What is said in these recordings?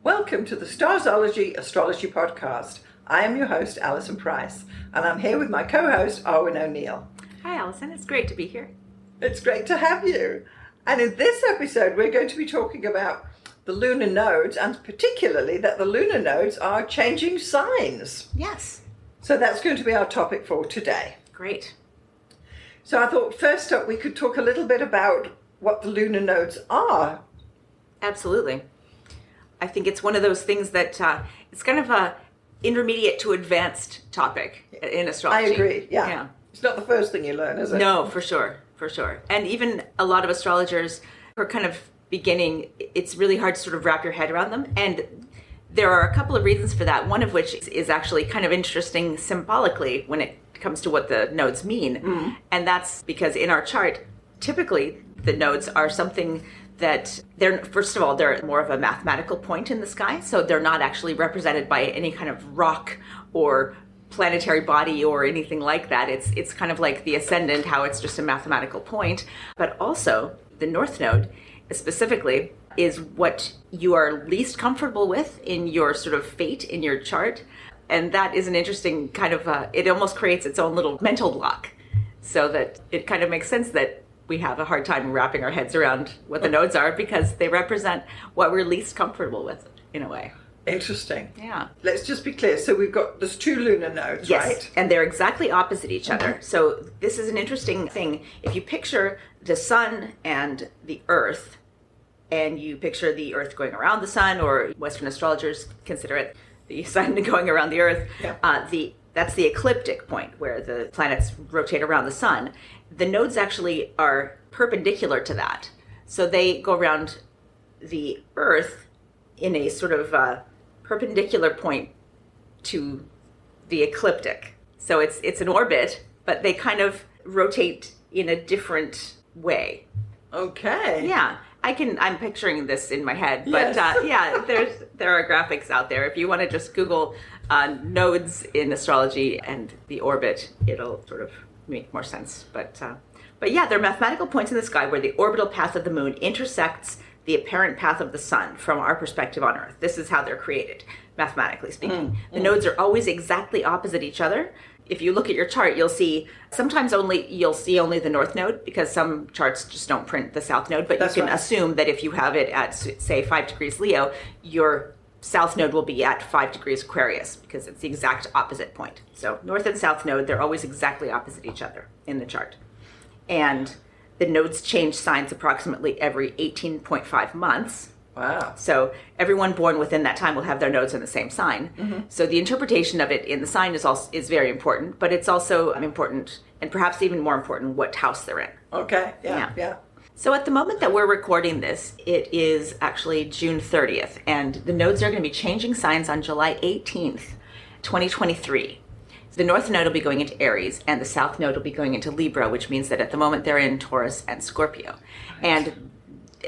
Welcome to the Starzology Astrology Podcast. I am your host, Alison Price, and I'm here with my co-host, Arwynne O'Neill. Hi, Alison. It's great to be here. It's great to have you. And in this episode, we're going to be talking about the lunar nodes, and particularly that the lunar nodes are changing signs. Yes. So that's going to be our topic for today. Great. So I thought first up, we could talk a little bit about what the lunar nodes are. Absolutely. I think it's one of those things that it's kind of a intermediate to advanced topic in astrology. I agree. Yeah. It's not the first thing you learn, is it? No, for sure. And even a lot of astrologers who are kind of beginning, it's really hard to sort of wrap your head around them. And there are a couple of reasons for that, one of which is actually kind of interesting symbolically when it comes to what the nodes mean. Mm. And that's because in our chart, typically the nodes are something that first of all, they're more of a mathematical point in the sky. So they're not actually represented by any kind of rock or planetary body or anything like that. It's kind of like the ascendant, how it's just a mathematical point. But also the north node specifically is what you are least comfortable with in your sort of fate in your chart. And that is an interesting kind of, it almost creates its own little mental block, so that it kind of makes sense that we have a hard time wrapping our heads around what the nodes are, because they represent what we're least comfortable with in a way. Interesting. Yeah. Let's just be clear. So there's two lunar nodes, yes, right? And they're exactly opposite each other. So this is an interesting thing. If you picture the sun and the earth, and you picture the earth going around the sun, or Western astrologers consider it the sun going around the earth, that's the ecliptic point where the planets rotate around the sun. The nodes actually are perpendicular to that. So they go around the earth in a sort of perpendicular point to the ecliptic. So it's an orbit, but they kind of rotate in a different way. Okay. Yeah. I'm picturing this in my head, but yes. there are graphics out there. If you want to just Google nodes in astrology and the orbit, it'll sort of make more sense. But yeah, they're mathematical points in the sky where the orbital path of the moon intersects the apparent path of the sun from our perspective on Earth. This is how they're created, mathematically speaking. The nodes are always exactly opposite each other. If you look at your chart, you'll see you'll see only the north node, because some charts just don't print the south node, but you can assume that if you have it at, say, 5 degrees Leo, your south node will be at 5 degrees Aquarius, because it's the exact opposite point. So north and south node, they're always exactly opposite each other in the chart. And the nodes change signs approximately every 18.5 months. Wow. So everyone born within that time will have their nodes in the same sign. Mm-hmm. So the interpretation of it in the sign is very important, but it's also important, and perhaps even more important, what house they're in. Okay. Yeah. So at the moment that we're recording this, it is actually June 30th, and the nodes are going to be changing signs on July 18th, 2023. The north node will be going into Aries, and the south node will be going into Libra, which means that at the moment they're in Taurus and Scorpio. Right. And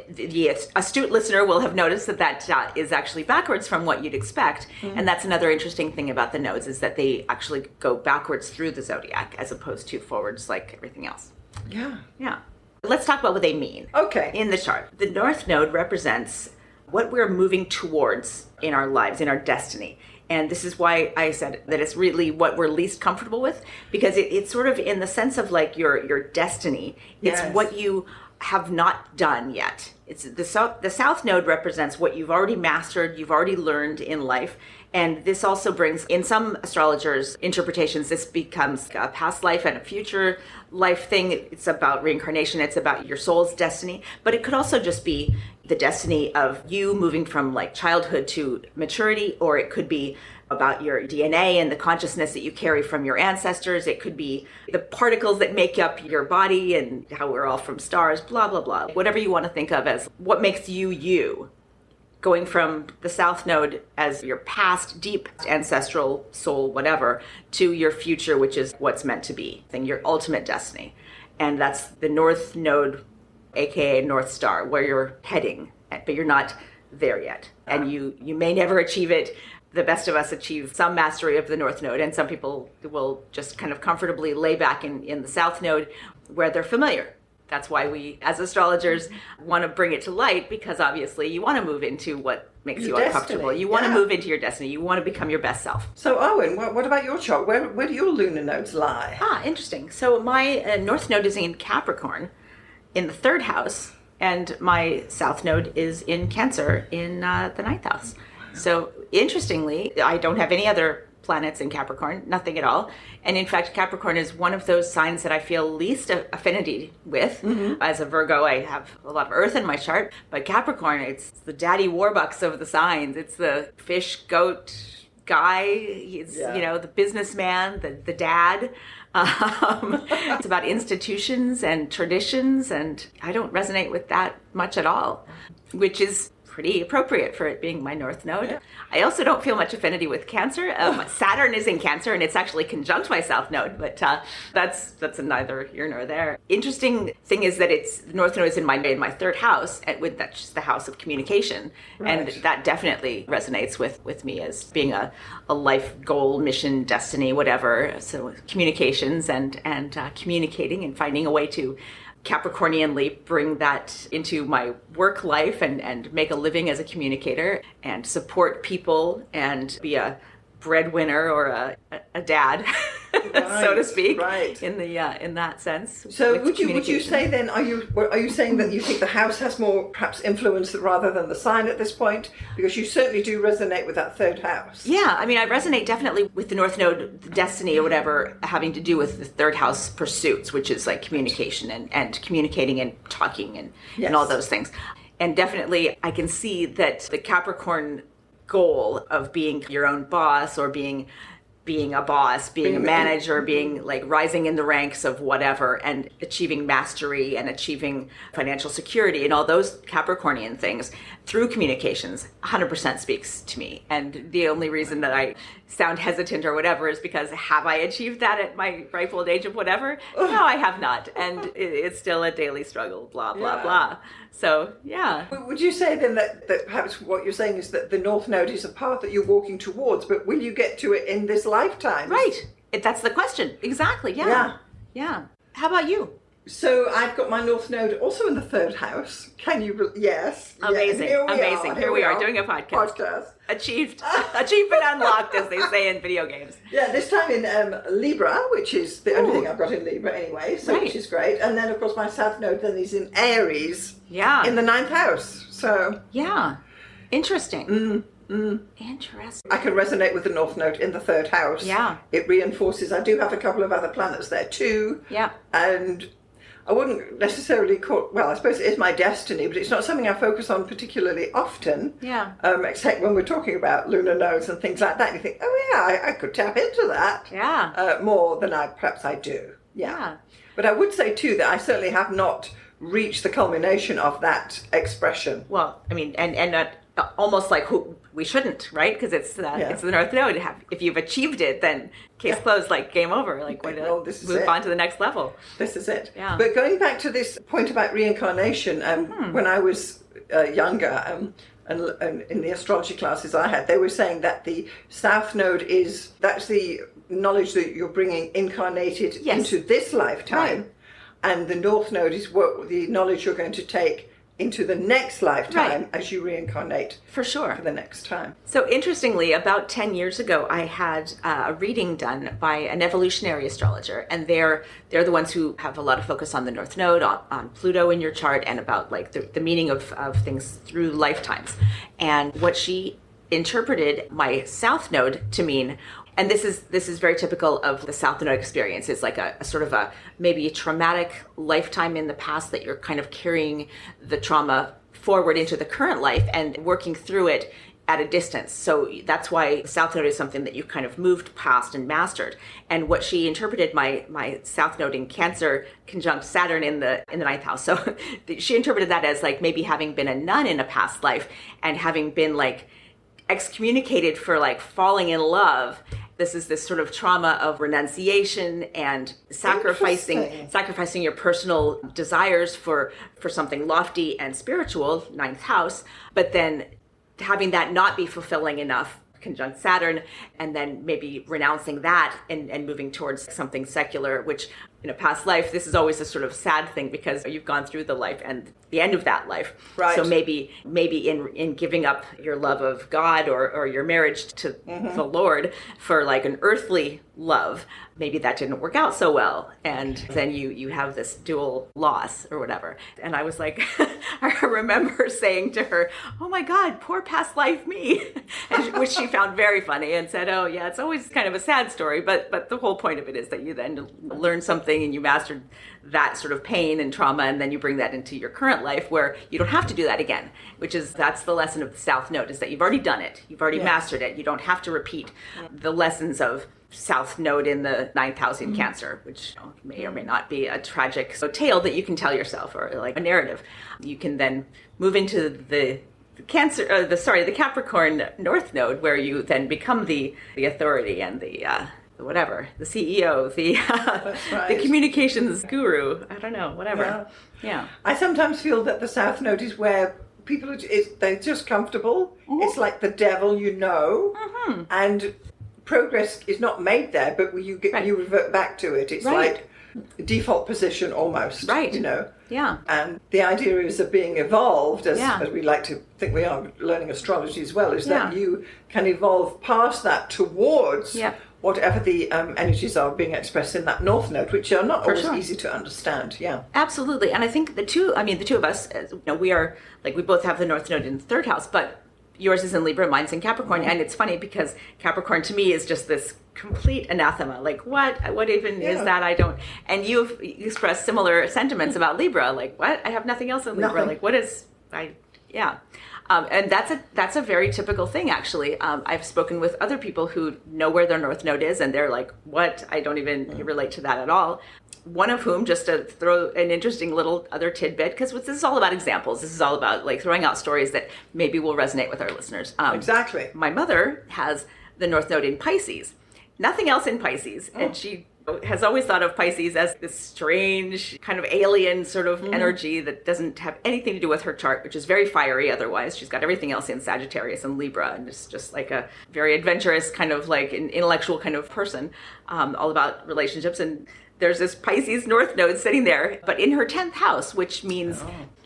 the astute listener will have noticed that is actually backwards from what you'd expect. Mm-hmm. And that's another interesting thing about the nodes, is that they actually go backwards through the zodiac as opposed to forwards like everything else. Yeah. Let's talk about what they mean. Okay. In the chart. The north node represents what we're moving towards in our lives, in our destiny. And this is why I said that it's really what we're least comfortable with, because it's sort of in the sense of like your destiny. It's what you have not done yet. It's the south node represents what you've already mastered, you've already learned in life. And this also brings, in some astrologers' interpretations, this becomes a past life and a future life thing. It's about reincarnation, it's about your soul's destiny. But it could also just be the destiny of you moving from like childhood to maturity, or it could be about your DNA and the consciousness that you carry from your ancestors. It could be the particles that make up your body and how we're all from stars, blah, blah, blah. Whatever you want to think of as what makes you, you. Going from the south node as your past, deep ancestral soul, whatever, to your future, which is what's meant to be, your ultimate destiny. And that's the north node, aka North Star, where you're heading, but you're not there yet. And you may never achieve it. The best of us achieve some mastery of the north node, and some people will just kind of comfortably lay back in the south node where they're familiar. That's why we, as astrologers, want to bring it to light, because obviously you want to move into what makes you uncomfortable. Destiny. You want to move into your destiny. You want to become your best self. So, Arwynne, what about your chart? Where do your lunar nodes lie? Interesting. So my North Node is in Capricorn in the 3rd house, and my South Node is in Cancer in the 9th house. So interestingly, I don't have any other planets in Capricorn, nothing at all. And in fact, Capricorn is one of those signs that I feel least affinity with. As a Virgo, I have a lot of earth in my chart, but Capricorn, it's the daddy warbucks of the signs. It's the fish, goat guy. He's, the businessman, the dad. It's about institutions and traditions, and I don't resonate with that much at all, which is pretty appropriate for it being my North Node. Yeah. I also don't feel much affinity with Cancer. Saturn is in Cancer, and it's actually conjunct my South Node, but that's a neither here nor there. Interesting thing is that the North Node is in my 3rd house, that's just the house of communication, and that definitely resonates with me as being a life goal, mission, destiny, whatever. So communications and communicating and finding a way to Capricornianly bring that into my work life and make a living as a communicator and support people and be a breadwinner or a dad, so to speak, in that sense. So would you say then, are you saying that you think the house has more perhaps influence rather than the sign at this point? Because you certainly do resonate with that 3rd house. Yeah, I mean, I resonate definitely with the North Node, the destiny or whatever, having to do with the 3rd house pursuits, which is like communication and communicating and talking and all those things. And definitely I can see that the Capricorn goal of being your own boss or being a boss, being a manager, being like rising in the ranks of whatever and achieving mastery and achieving financial security and all those Capricornian things through communications 100% speaks to me. And the only reason that I sound hesitant or whatever is because have I achieved that at my ripe old age of whatever? No, I have not. And it's still a daily struggle, blah, blah, blah. So, yeah. Would you say then that perhaps what you're saying is that the North Node is a path that you're walking towards, but will you get to it in this lifetime? Right. That's the question. Exactly. Yeah. How about you? So I've got my North Node also in the 3rd house. Can you? Yes. Amazing. Here we are doing a podcast. Achievement unlocked, as they say in video games. Yeah, this time in Libra, which is the only thing I've got in Libra anyway, so which is great. And then, of course, my South Node then is in Aries. Yeah. In the 9th house. So. Yeah. Interesting. Interesting. I can resonate with the North Node in the 3rd house. Yeah. It reinforces. I do have a couple of other planets there too. Yeah. And I wouldn't necessarily call, well, I suppose it is my destiny, but it's not something I focus on particularly often. Yeah. Except when we're talking about lunar nodes and things like that. And you think, oh yeah, I could tap into that. Yeah. More than perhaps I do. Yeah. But I would say too that I certainly have not reached the culmination of that expression. Well, I mean, and almost like who we shouldn't, right? Because it's the North Node. If you've achieved it, then case closed, like game over. Like move on to the next level. This is it. Yeah. But going back to this point about reincarnation, when I was younger, and in the astrology classes I had, they were saying that the South Node that's the knowledge that you're bringing incarnated into this lifetime, right. And the North Node is the knowledge you're going to take into the next lifetime as you reincarnate. For sure. For the next time. So interestingly, about 10 years ago, I had a reading done by an evolutionary astrologer, and they're the ones who have a lot of focus on the North Node, on Pluto in your chart, and about like the meaning of things through lifetimes. And what she interpreted my South Node to mean, and this is very typical of the South Node experience. It's like a sort of maybe a traumatic lifetime in the past that you're kind of carrying the trauma forward into the current life and working through it at a distance. So that's why South Node is something that you kind of moved past and mastered. And what she interpreted my South Node in Cancer conjunct Saturn in the 9th house. So she interpreted that as like maybe having been a nun in a past life and having been like excommunicated for like falling in love. This is this sort of trauma of renunciation and sacrificing your personal desires for something lofty and spiritual, 9th house, but then having that not be fulfilling enough, conjunct Saturn, and then maybe renouncing that and moving towards something secular, which in a past life, this is always a sort of sad thing because you've gone through the life and the end of that life. Right. So maybe in giving up your love of God or your marriage to the Lord for like an earthly love, maybe that didn't work out so well. And then you have this dual loss or whatever. And I was like, I remember saying to her, oh my God, poor past life me, which she found very funny and said, oh yeah, it's always kind of a sad story. But the whole point of it is that you then learn something and you mastered that sort of pain and trauma, and then you bring that into your current life where you don't have to do that again, that's the lesson of the South Node, is that you've already done it. You've already mastered it. You don't have to repeat the lessons of South Node in the 9th house in Cancer, which may or may not be a tragic tale that you can tell yourself or like a narrative. You can then move into the Capricorn North Node, where you then become the authority and the CEO, the communications guru. I don't know, whatever. Yeah. I sometimes feel that the South Node is where people they're just comfortable. It's like the devil, and progress is not made there, but you revert back to it. It's like default position almost. Right. Yeah. And the idea is of being evolved, as we like to think we are learning astrology as well, is that you can evolve past that towards whatever the energies are being expressed in that North Node, which are not always easy to understand. Yeah. Absolutely. And I think the two of us, we are like, we both have the North Node in the 3rd house, but yours is in Libra, mine's in Capricorn. And it's funny because Capricorn to me is just this complete anathema. Like, what even is that? I don't. And you've expressed similar sentiments about Libra. Like, what? I have nothing else in Libra. Nothing. Like, what is, and that's a very typical thing, actually. I've spoken with other people who know where their North Node is, and they're like, what? I don't even relate to that at all. One of whom, just to throw an interesting little other tidbit, because this is all about examples. This is all about like throwing out stories that maybe will resonate with our listeners. Exactly. My mother has the North Node in Pisces. Nothing else in Pisces. And she has always thought of Pisces as this strange kind of alien sort of energy that doesn't have anything to do with her chart, which is very fiery otherwise. She's got everything else in Sagittarius and Libra, and it's just like a very adventurous kind of like an intellectual kind of person, all about relationships. And there's this Pisces North Node sitting there, but in her 10th house, which means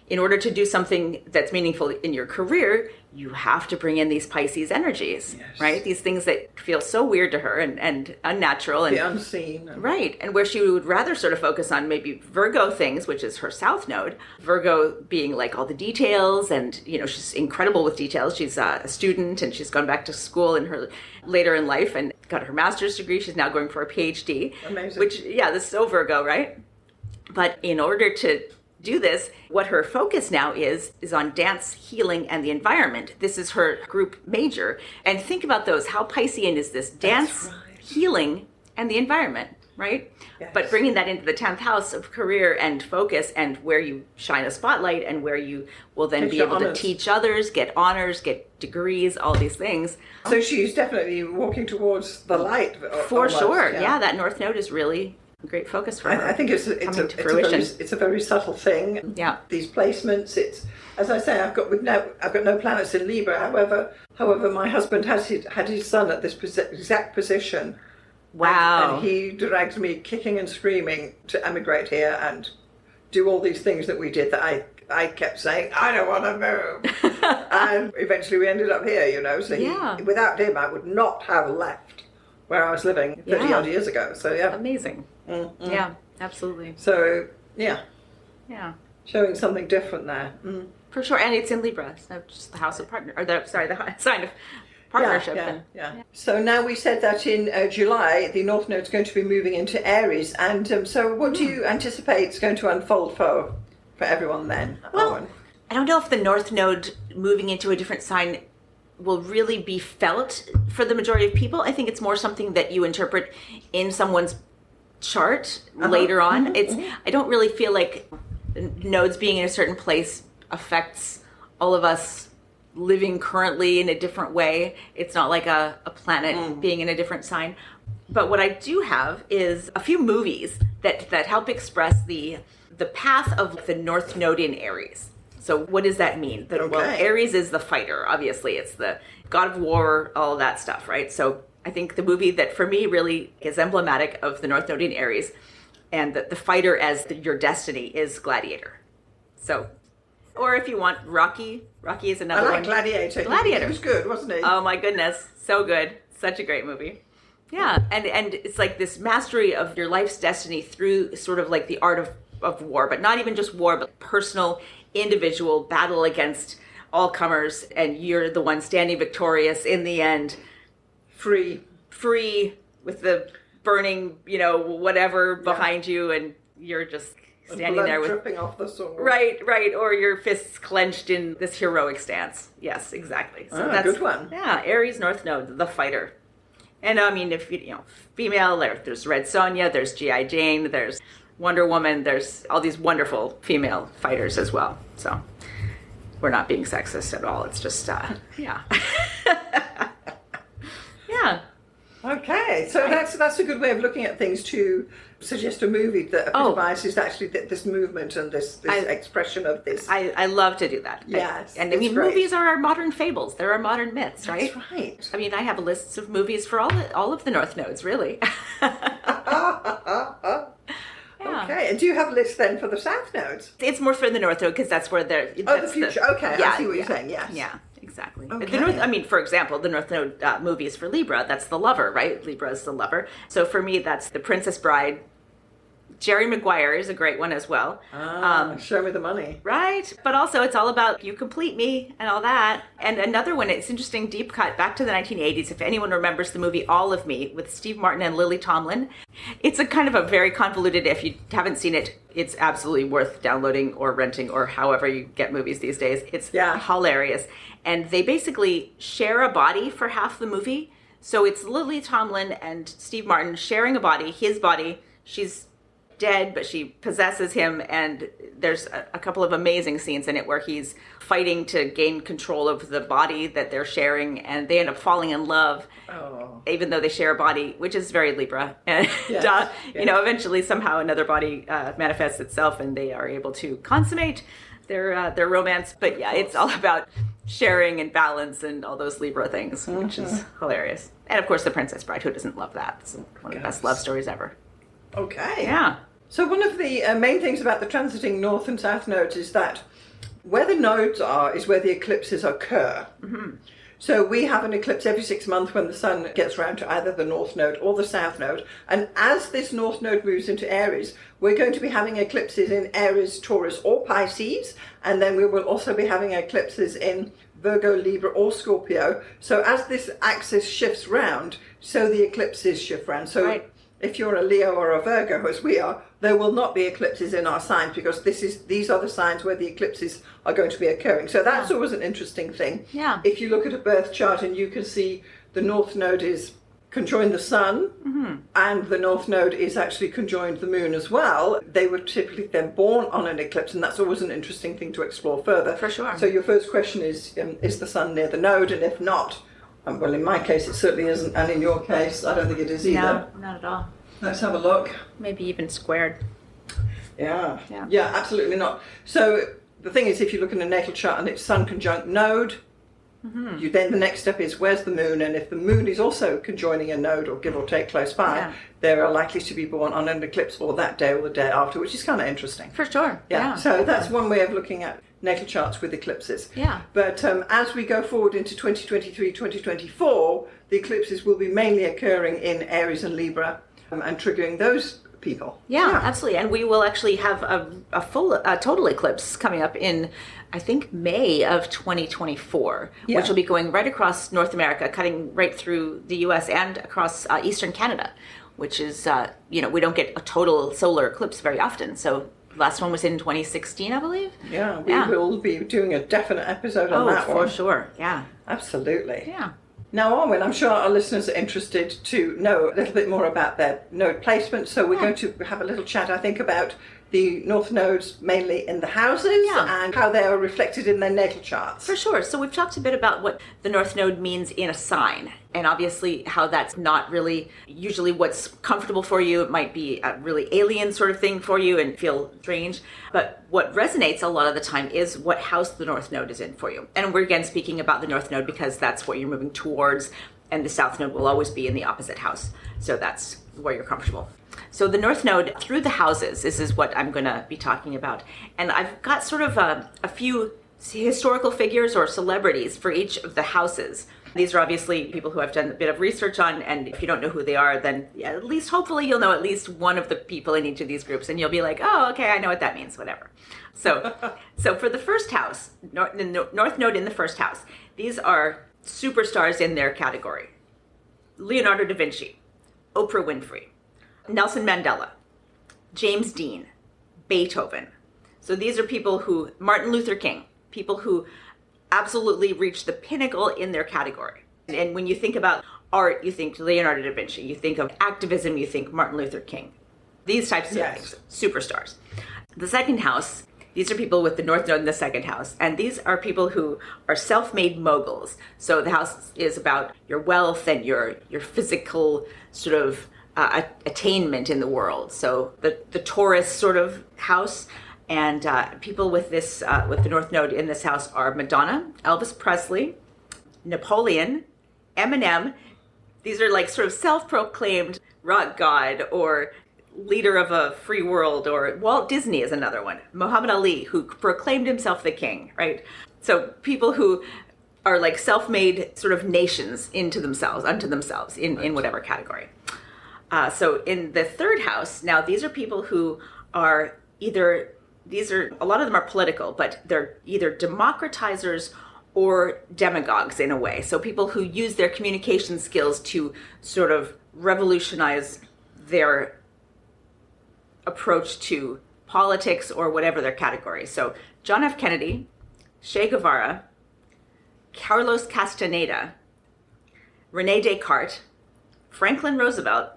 in order to do something that's meaningful in your career, you have to bring in these Pisces energies, right? These things that feel so weird to her and unnatural. And the unseen. Right. And where she would rather sort of focus on maybe Virgo things, which is her South Node. Virgo being like all the details, and, she's incredible with details. She's a student, and she's gone back to school in her later in life and got her master's degree. She's now going for a PhD. Amazing. Which, this is so Virgo, right? But in order to do this, what her focus now is on dance, healing, and the environment. This is her group major. And think about those. How Piscean is this? Dance, healing, and the environment, right? Yes. But bringing that into the 10th house of career and focus, and where you shine a spotlight, and where you will then be able to teach others, get honors, get degrees, all these things. So she's definitely walking towards the light. For almost, sure. Yeah, that North Node is really a great focus for her. I think it's a very subtle thing. Yeah. These placements, it's, as I say, I've got no planets in Libra. However, my husband had his son at this exact position. Wow. And he dragged me kicking and screaming to emigrate here and do all these things that we did that I kept saying, I don't want to move. And eventually we ended up here, So without him, I would not have left where I was living 30 odd years ago. So Amazing. Mm-hmm. Yeah, absolutely. So Yeah. Showing something different there. For sure. And it's in Libra. So just the house of partner, or the sign of partnership. Yeah. So now we said that in July, the North Node is going to be moving into Aries. And so what do you anticipate is going to unfold for everyone then? Well, Arwynne? I don't know if the North Node moving into a different sign will really be felt for the majority of people. I think it's more something that you interpret in someone's chart later on. I don't really feel like nodes being in a certain place affects all of us living currently in a different way. It's not like a planet being in a different sign. But what I do have is a few movies that help express the path of the North Node in Aries. So what does that mean? Well, Aries is the fighter, obviously. It's the god of war, all of that stuff, right? So I think the movie that for me really is emblematic of the North Node in Aries And the fighter as your destiny is Gladiator. So, or if you want Rocky is another one. I like Gladiator. Gladiator. He was good, wasn't he? Oh my goodness, so good. Such a great movie. Yeah, and it's like this mastery of your life's destiny through sort of like the art of war, but not even just war, but personal, individual battle against all comers, and you're the one standing victorious in the end. Free with the burning, whatever behind you, and you're just standing there with dripping off the sword. Right, or your fists clenched in this heroic stance. Yes, exactly. So that's a good one. Yeah, Aries North Node, the fighter. And I mean, if female, there's Red Sonja, there's G.I. Jane, there's Wonder Woman, there's all these wonderful female fighters as well. So we're not being sexist at all. It's just, yeah. Yeah. Okay, so that's a good way of looking at things, to suggest a movie that epitomizes actually this movement and this expression of this. I love to do that. Yes, I mean, great. movies are our modern fables. They're our modern myths, right? That's right. I mean, I have lists of movies for all of the North Nodes, really. Yeah. Okay, and do you have lists then for the South Nodes? It's more for the North Node because that's where they're. The future. Okay, I see what you're saying. Yes. Yeah. Exactly. Okay. The North, for example, the North Node movie is for Libra. That's the lover, right? Libra is the lover. So for me, that's The Princess Bride. Jerry Maguire is a great one as well. Show me the money. Right. But also it's all about you complete me and all that. And another one, it's interesting, deep cut back to the 1980s. If anyone remembers the movie All of Me with Steve Martin and Lily Tomlin, it's a kind of a very convoluted, if you haven't seen it, it's absolutely worth downloading or renting or however you get movies these days. It's hilarious. And they basically share a body for half the movie. So it's Lily Tomlin and Steve Martin sharing a body, his body. She's dead, but she possesses him, and there's a couple of amazing scenes in it where he's fighting to gain control of the body that they're sharing, and they end up falling in love, even though they share a body, which is very Libra. And eventually somehow another body manifests itself, and they are able to consummate their romance. But yeah, it's all about sharing and balance and all those Libra things, which is hilarious. And of course, The Princess Bride. Who doesn't love that? It's one of the best love stories ever. Okay. Yeah. So one of the main things about the transiting North and South nodes is that where the nodes are is where the eclipses occur. Mm-hmm. So we have an eclipse every 6 months when the sun gets round to either the North Node or the South Node. And as this North Node moves into Aries, we're going to be having eclipses in Aries, Taurus or Pisces. And then we will also be having eclipses in Virgo, Libra or Scorpio. So as this axis shifts round, so the eclipses shift round. So if you're a Leo or a Virgo, as we are, there will not be eclipses in our signs because these are the signs where the eclipses are going to be occurring. So that's always an interesting thing. Yeah. If you look at a birth chart and you can see the North Node is conjoined the Sun, and the North Node is actually conjoined the Moon as well, they were typically then born on an eclipse, and that's always an interesting thing to explore further. For sure. So your first question is the Sun near the Node? And if not, well, in my case, it certainly isn't, and in your case, I don't think it is either. No, not at all. Let's have a look. Maybe even squared. Yeah, absolutely not. So the thing is, if you look in a natal chart and it's Sun conjunct Node, you then the next step is where's the Moon, and if the Moon is also conjoining a node or give or take close by, they are likely to be born on an eclipse or that day or the day after, which is kind of interesting. For sure. Yeah. So that's one way of looking at natal charts with eclipses. Yeah. But as we go forward into 2023, 2024, the eclipses will be mainly occurring in Aries and Libra and triggering those people. Yeah, absolutely. And we will actually have a full total eclipse coming up in, I think, May of 2024, which will be going right across North America, cutting right through the US and across Eastern Canada, which is, we don't get a total solar eclipse very often. So the last one was in 2016, I believe. Yeah, we will be doing a definite episode on that one. For sure. Yeah. Absolutely. Yeah. Now, Arwynne, I'm sure our listeners are interested to know a little bit more about their node placement. So we're going to have a little chat, I think, about the North Nodes mainly in the houses and how they are reflected in their natal charts. For sure. So we've talked a bit about what the North Node means in a sign, and obviously how that's not really usually what's comfortable for you. It might be a really alien sort of thing for you and feel strange. But what resonates a lot of the time is what house the North Node is in for you. And we're again speaking about the North Node because that's what you're moving towards, and the South Node will always be in the opposite house. So that's where you're comfortable. So the North Node through the houses, this is what I'm going to be talking about. And I've got sort of a few historical figures or celebrities for each of the houses. These are obviously people who I've done a bit of research on, and if you don't know who they are, then at least hopefully you'll know at least one of the people in each of these groups, and you'll be like, oh, okay, I know what that means, whatever. So for the first house, North Node in the first house, these are superstars in their category. Leonardo da Vinci, Oprah Winfrey, Nelson Mandela, James Dean, Beethoven. So these are people who, Martin Luther King, people who absolutely reach the pinnacle in their category. And when you think about art, you think Leonardo da Vinci. You think of activism, you think Martin Luther King. These types of things, superstars. The second house, these are people with the North Node in the second house. And these are people who are self-made moguls. So the house is about your wealth and your physical sort of attainment in the world. So the Taurus sort of house. And people with this, with the North Node in this house are Madonna, Elvis Presley, Napoleon, Eminem. These are like sort of self-proclaimed rock god or leader of a free world, or Walt Disney is another one. Muhammad Ali, who proclaimed himself the king, right? So people who are like self-made sort of nations unto themselves in whatever category. So in the third house, now these are people who are a lot of them are political, but they're either democratizers or demagogues in a way. So people who use their communication skills to sort of revolutionize their approach to politics or whatever their category. So John F. Kennedy, Che Guevara, Carlos Castaneda, Rene Descartes, Franklin Roosevelt,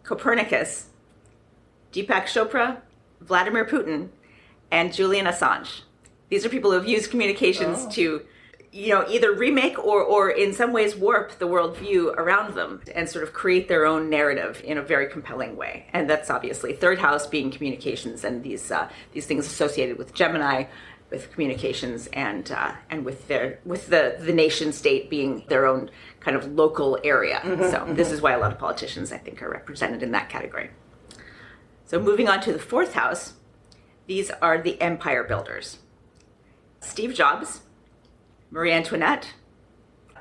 Copernicus, Deepak Chopra, Vladimir Putin, and Julian Assange. These are people who have used communications to, either remake or in some ways warp the worldview around them and sort of create their own narrative in a very compelling way. And that's obviously third house being communications, and these things associated with Gemini, with communications, and with the nation state being their own kind of local area. This is why a lot of politicians, I think, are represented in that category. So moving on to the fourth house, these are the empire builders. Steve Jobs, Marie Antoinette.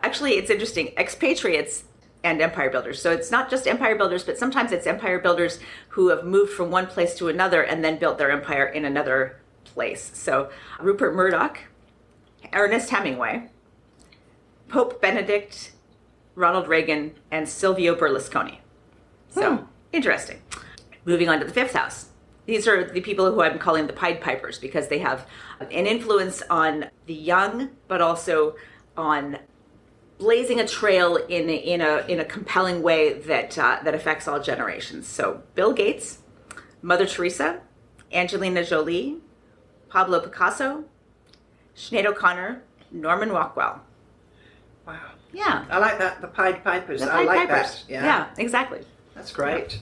Actually, it's interesting, expatriates and empire builders. So it's not just empire builders, but sometimes it's empire builders who have moved from one place to another and then built their empire in another place. So Rupert Murdoch, Ernest Hemingway, Pope Benedict, Ronald Reagan, and Silvio Berlusconi. So interesting. Moving on to the fifth house. These are the people who I'm calling the Pied Pipers because they have an influence on the young, but also on blazing a trail in a compelling way that affects all generations. So Bill Gates, Mother Teresa, Angelina Jolie, Pablo Picasso, Sinead O'Connor, Norman Rockwell. Wow. Yeah. I like that, the Pied Pipers. The I Pied like Pipers. that. Yeah, exactly. That's great.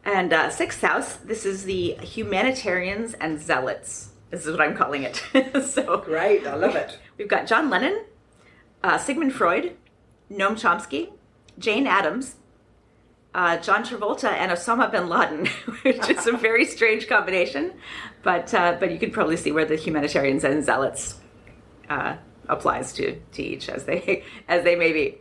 And sixth house, this is the humanitarians and zealots. This is what I'm calling it. So Great, I love it. We've got John Lennon, Sigmund Freud, Noam Chomsky, Jane Addams, John Travolta, and Osama bin Laden, which is a very strange combination. But you can probably see where the humanitarians and zealots applies to each as they may be.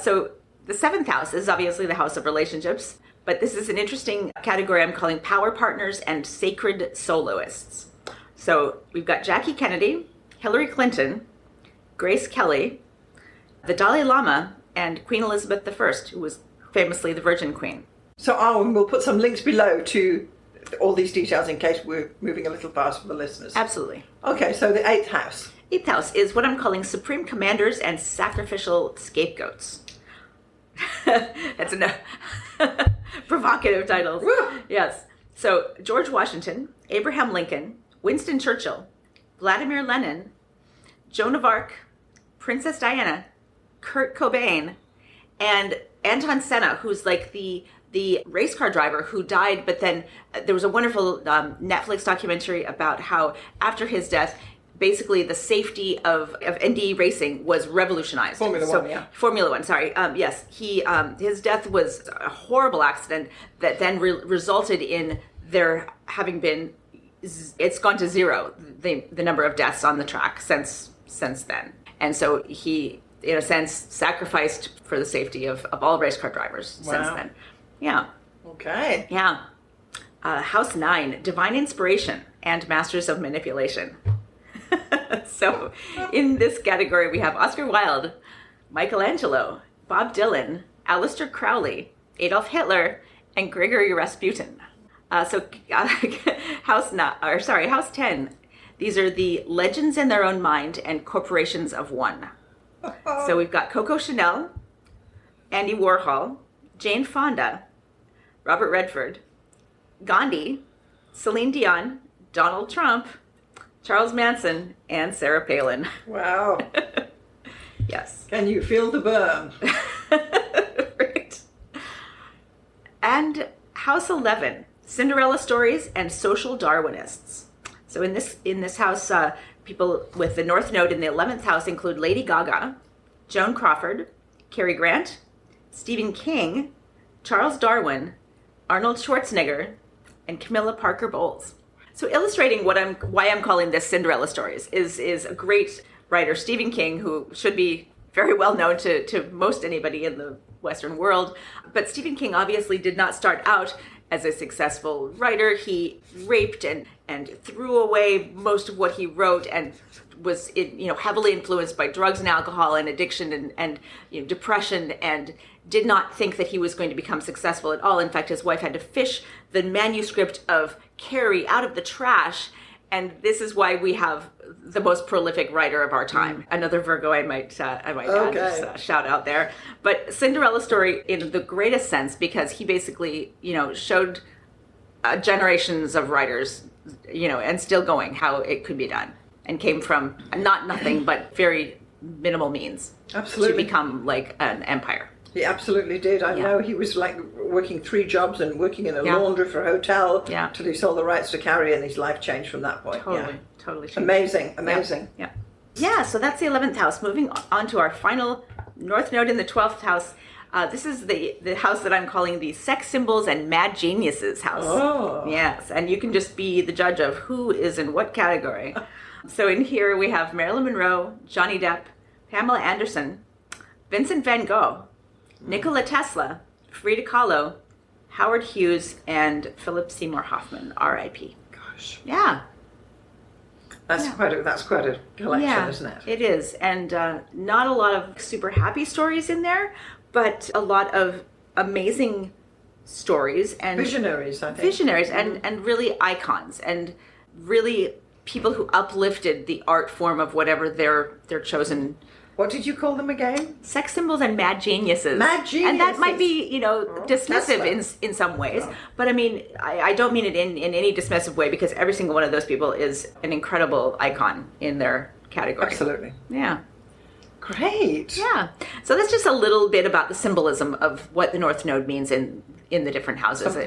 So the seventh house is obviously the house of relationships. But this is an interesting category I'm calling power partners and sacred soloists. So we've got Jackie Kennedy, Hillary Clinton, Grace Kelly, the Dalai Lama, and Queen Elizabeth I, who was famously the Virgin Queen. So Arwynne, we'll put some links below to all these details in case we're moving a little fast for the listeners. Absolutely. Okay, so the eighth house. Eighth house is what I'm calling supreme commanders and sacrificial scapegoats. That's enough. Provocative titles. Woo! Yes. So George Washington, Abraham Lincoln, Winston Churchill, Vladimir Lenin, Joan of Arc, Princess Diana, Kurt Cobain, and Anton Senna, who's like the race car driver who died, but then there was a wonderful Netflix documentary about how after his death, basically the safety of ND racing was revolutionized. Formula One, sorry. Yes, his death was a horrible accident that then resulted in there having been, it's gone to zero, the number of deaths on the track since then. And so he, in a sense, sacrificed for the safety of all race car drivers since then. Yeah. Okay. Yeah. House 9, Divine Inspiration and Masters of Manipulation. So in this category, we have Oscar Wilde, Michelangelo, Bob Dylan, Aleister Crowley, Adolf Hitler, and Grigory Rasputin. House 10. These are the legends in their own mind and corporations of one. So we've got Coco Chanel, Andy Warhol, Jane Fonda, Robert Redford, Gandhi, Celine Dion, Donald Trump, Charles Manson, and Sarah Palin. Wow. Yes. Can you feel the burn? Right. And House 11, Cinderella Stories and Social Darwinists. So in this house, people with the North Node in the 11th house include Lady Gaga, Joan Crawford, Cary Grant, Stephen King, Charles Darwin, Arnold Schwarzenegger, and Camilla Parker Bowles. So illustrating why I'm calling this Cinderella Stories is a great writer, Stephen King, who should be very well known to most anybody in the Western world. But Stephen King obviously did not start out as a successful writer. He raped and threw away most of what he wrote and was heavily influenced by drugs and alcohol and addiction and depression, and did not think that he was going to become successful at all. In fact, his wife had to fish the manuscript of Carrie out of the trash, and this is why we have the most prolific writer of our time. Another Virgo I might add, shout out there. But Cinderella Story in the greatest sense, because he basically, showed generations of writers, and still going, how it could be done, and came from not nothing, but very minimal means. Absolutely. To become like an empire. He absolutely did. I know he was like working 3 jobs and working in a laundry for a hotel till he sold the rights to Carrie, and his life changed from that point. Totally changed. Amazing. Yeah, so that's the 11th house. Moving on to our final North Node in the 12th house. This is the house that I'm calling the Sex Symbols and Mad Geniuses house. Oh. Yes, and you can just be the judge of who is in what category. So in here we have Marilyn Monroe, Johnny Depp, Pamela Anderson, Vincent van Gogh, Nikola Tesla, Frida Kahlo, Howard Hughes, and Philip Seymour Hoffman, R.I.P. Gosh. Yeah. That's quite a collection, isn't it? It is. And not a lot of super happy stories in there, but a lot of amazing stories and visionaries, I think. Visionaries and really icons, and really people who uplifted the art form of whatever their chosen. What did you call them again? Sex Symbols and Mad Geniuses. Mad Geniuses. And that might be, dismissive in some ways. Oh. But I mean, I don't mean it in any dismissive way, because every single one of those people is an incredible icon in their category. Absolutely. Yeah. Great. Yeah. So that's just a little bit about the symbolism of what the North Node means in the different houses.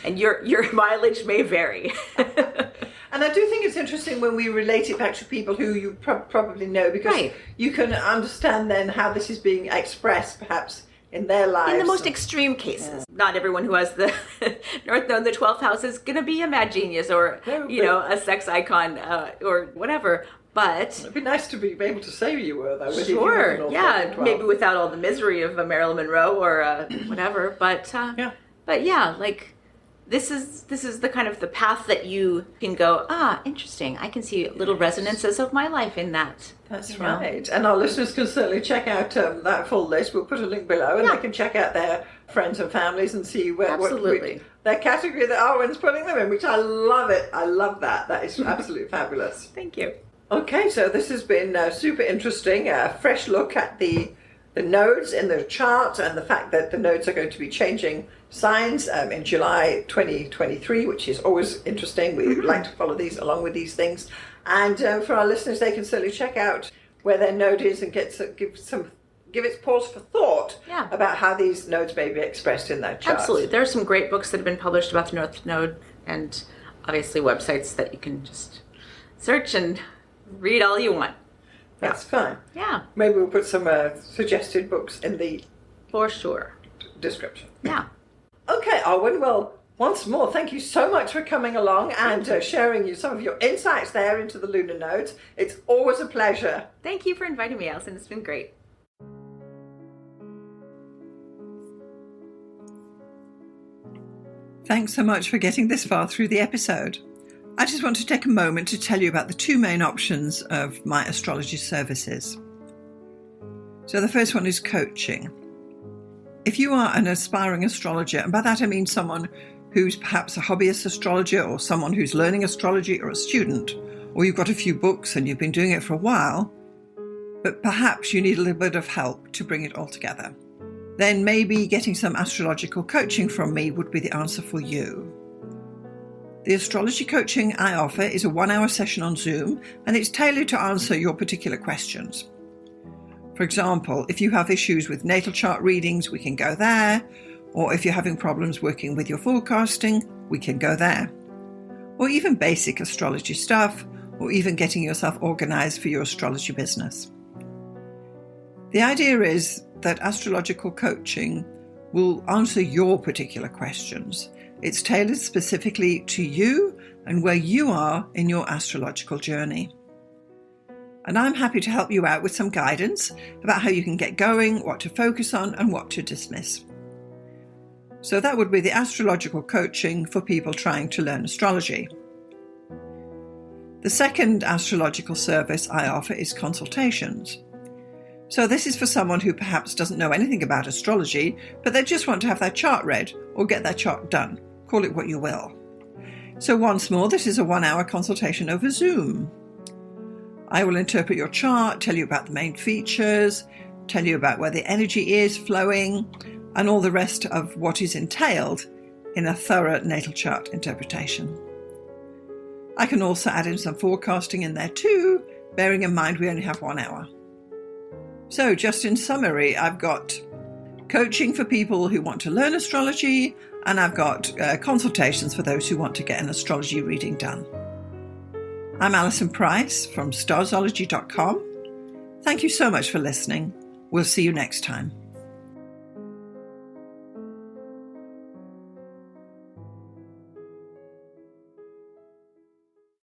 And your mileage may vary. And I do think it's interesting when we relate it back to people who you probably know, because you can understand then how this is being expressed perhaps in their lives. In the most extreme cases. Yeah. Not everyone who has the North Node in the 12th house is going to be a mad genius or, a sex icon or whatever. But it'd be nice to be able to say who you were, though. Sure, maybe without all the misery of a Marilyn Monroe or whatever. But like this is the kind of the path that you can go. Interesting. I can see little resonances of my life in that. That's right. And our listeners can certainly check out that full list. We'll put a link below, and they can check out their friends and families and see their category that Arwynne's putting them in. Which I love it. I love that. That is absolutely fabulous. Thank you. Okay, so this has been super interesting. A fresh look at the nodes in the chart, and the fact that the nodes are going to be changing signs in July 2023, which is always interesting. We like to follow these along with these things. And for our listeners, they can certainly check out where their node is and give it pause for thought about how these nodes may be expressed in their chart. Absolutely. There are some great books that have been published about the North Node, and obviously websites that you can just search and read all you want. That's fine. Yeah, Maybe we'll put some suggested books in the for sure. description. Yeah. Okay, Arwynne, well, once more, thank you so much for coming along and sharing some of your insights there into the lunar nodes. It's always a pleasure. Thank you for inviting me, Alison. It's been great. Thanks so much for getting this far through the episode. I just want to take a moment to tell you about the two main options of my astrology services. So the first one is coaching. If you are an aspiring astrologer, and by that I mean someone who's perhaps a hobbyist astrologer or someone who's learning astrology or a student, or you've got a few books and you've been doing it for a while, but perhaps you need a little bit of help to bring it all together, then maybe getting some astrological coaching from me would be the answer for you. The astrology coaching I offer is a 1-hour session on Zoom, and it's tailored to answer your particular questions. For example, if you have issues with natal chart readings, we can go there. Or if you're having problems working with your forecasting, we can go there. Or even basic astrology stuff, or even getting yourself organized for your astrology business. The idea is that astrological coaching will answer your particular questions. It's tailored specifically to you and where you are in your astrological journey. And I'm happy to help you out with some guidance about how you can get going, what to focus on, and what to dismiss. So that would be the astrological coaching for people trying to learn astrology. The second astrological service I offer is consultations. So this is for someone who perhaps doesn't know anything about astrology, but they just want to have their chart read or get their chart done. Call it what you will. So once more, this is a 1-hour consultation over Zoom. I will interpret your chart, tell you about the main features, tell you about where the energy is flowing, and all the rest of what is entailed in a thorough natal chart interpretation. I can also add in some forecasting in there too, bearing in mind we only have 1 hour. So just in summary, I've got coaching for people who want to learn astrology, and I've got consultations for those who want to get an astrology reading done. I'm Alison Price from Starzology.com. Thank you so much for listening. We'll see you next time.